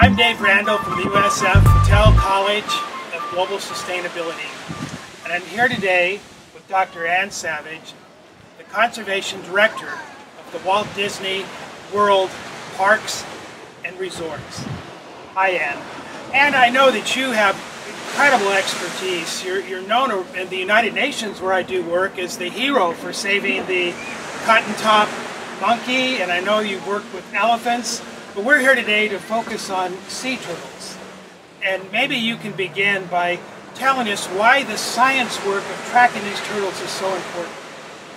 I'm Dave Randle from the USF Patel College of Global Sustainability, and I'm here today with Dr. Ann Savage, the Conservation Director of the Walt Disney World Parks and Resorts. Hi, Ann. And I know that you have incredible expertise. You're known in the United Nations, where I do work, as the hero for saving the cotton-top monkey, and I know you've worked with elephants. But we're here today to focus on sea turtles. And maybe you can begin by telling us why the science work of tracking these turtles is so important.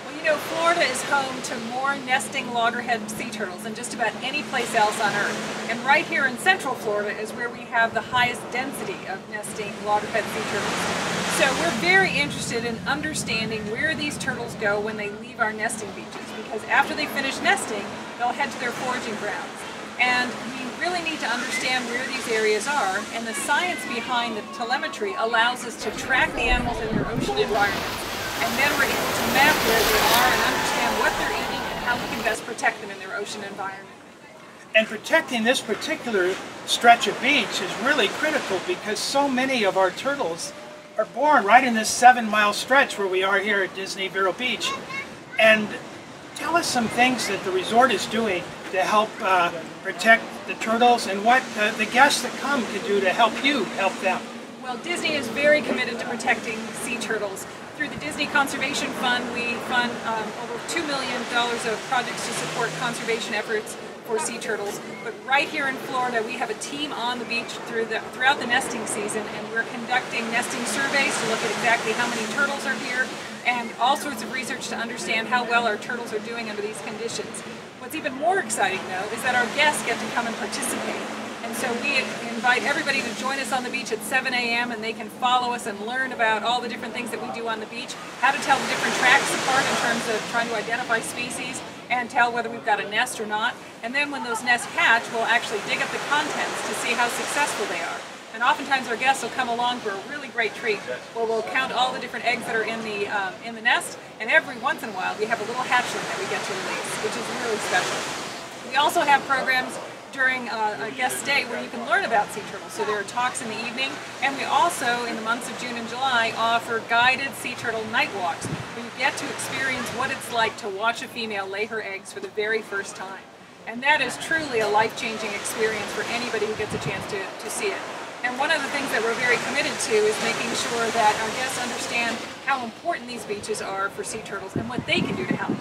Well, you know, Florida is home to more nesting loggerhead sea turtles than just about any place else on Earth. And right here in Central Florida is where we have the highest density of nesting loggerhead sea turtles. So we're very interested in understanding where these turtles go when they leave our nesting beaches, because after they finish nesting, they'll head to their foraging grounds. And we really need to understand where these areas are, and the science behind the telemetry allows us to track the animals in their ocean environments, and then we're able to map where they are and understand what they're eating and how we can best protect them in their ocean environment. And protecting this particular stretch of beach is really critical, because so many of our turtles are born right in this 7-mile stretch where we are here at Disney Vero Beach. And tell us some things that the resort is doing to help protect the turtles, and what the guests that come can do to help you help them. Well, Disney is very committed to protecting sea turtles. Through the Disney Conservation Fund, we fund over $2 million of projects to support conservation efforts for sea turtles. But right here in Florida, we have a team on the beach throughout the nesting season, and we're conducting nesting surveys to look at exactly how many turtles are here, and all sorts of research to understand how well our turtles are doing under these conditions. What's even more exciting, though, is that our guests get to come and participate. And so we invite everybody to join us on the beach at 7 a.m. and they can follow us and learn about all the different things that we do on the beach, how to tell the different tracks apart in terms of trying to identify species and tell whether we've got a nest or not. And then when those nests hatch, we'll actually dig up the contents to see how successful they are. And oftentimes our guests will come along for a really great treat, where we'll count all the different eggs that are in the nest, and every once in a while we have a little hatchling that we get to release, which is really special. We also have programs during a guest stay where you can learn about sea turtles. So there are talks in the evening, and we also, in the months of June and July, offer guided sea turtle night walks, where you get to experience what it's like to watch a female lay her eggs for the very first time. And that is truly a life-changing experience for anybody who gets a chance to see it. And one of the things that we're very committed to is making sure that our guests understand how important these beaches are for sea turtles and what they can do to help.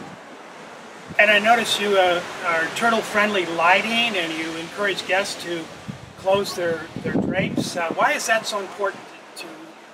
And I notice you are turtle-friendly lighting, and you encourage guests to close their drapes. Why is that so important to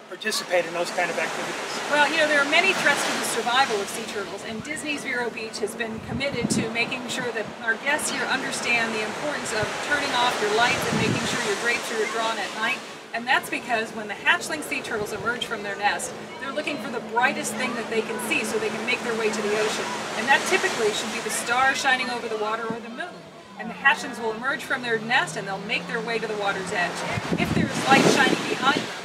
participate in those kind of activities? Well, you know, there are many threats to the survival of sea turtles, and Disney's Vero Beach has been committed to making sure that our guests here understand the importance of turning off your lights and making sure your drapes are drawn at night. And that's because when the hatchling sea turtles emerge from their nest, they're looking for the brightest thing that they can see so they can make their way to the ocean. And that typically should be the stars shining over the water or the moon. And the hatchlings will emerge from their nest and they'll make their way to the water's edge. If there's light shining behind them,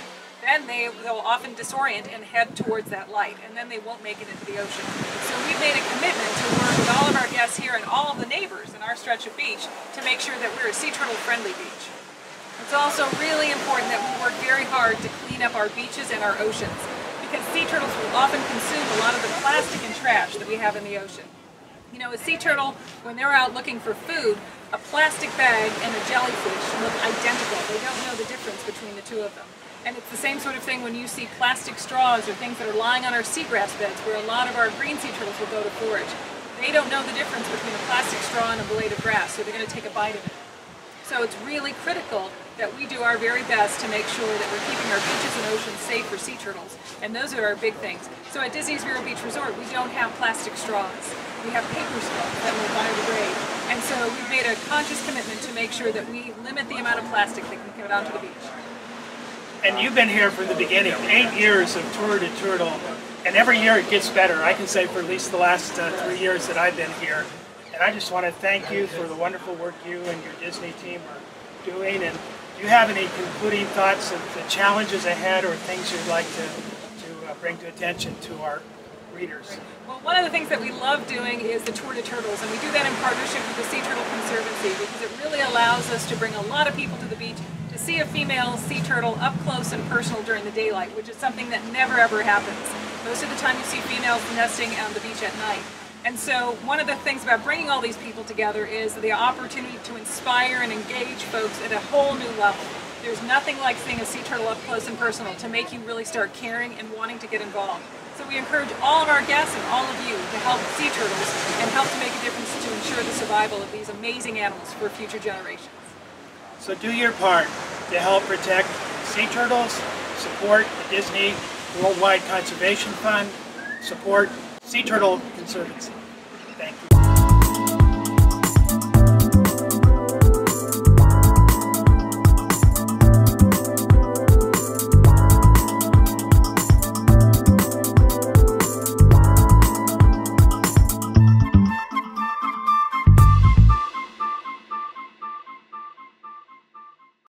then they'll often disorient and head towards that light, and then they won't make it into the ocean. So we've made a commitment to work with all of our guests here and all of the neighbors in our stretch of beach to make sure that we're a sea turtle friendly beach. It's also really important that we work very hard to clean up our beaches and our oceans, because sea turtles will often consume a lot of the plastic and trash that we have in the ocean. You know, a sea turtle, when they're out looking for food, a plastic bag and a jellyfish look identical. They don't know the difference between the two of them. And it's the same sort of thing when you see plastic straws or things that are lying on our seagrass beds, where a lot of our green sea turtles will go to forage. They don't know the difference between a plastic straw and a blade of grass, so they're going to take a bite of it. So it's really critical that we do our very best to make sure that we're keeping our beaches and oceans safe for sea turtles. And those are our big things. So at Disney's Vero Beach Resort, we don't have plastic straws. We have paper straws that will biodegrade. And so we've made a conscious commitment to make sure that we limit the amount of plastic that can get onto the beach. And you've been here from the beginning, 8 years of Tour de Turtle, and every year it gets better. I can say for at least the last 3 years that I've been here. And I just want to thank you for the wonderful work you and your Disney team are doing. And do you have any concluding thoughts of the challenges ahead, or things you'd like to bring to attention to our breeders. Well, one of the things that we love doing is the Tour de Turtles, and we do that in partnership with the Sea Turtle Conservancy because it really allows us to bring a lot of people to the beach to see a female sea turtle up close and personal during the daylight, which is something that never ever happens. Most of the time you see females nesting on the beach at night. And so one of the things about bringing all these people together is the opportunity to inspire and engage folks at a whole new level. There's nothing like seeing a sea turtle up close and personal to make you really start caring and wanting to get involved. So we encourage all of our guests and all of you to help sea turtles and help to make a difference to ensure the survival of these amazing animals for future generations. So do your part to help protect sea turtles, support the Disney Worldwide Conservation Fund, support Sea Turtle Conservancy. Thank you.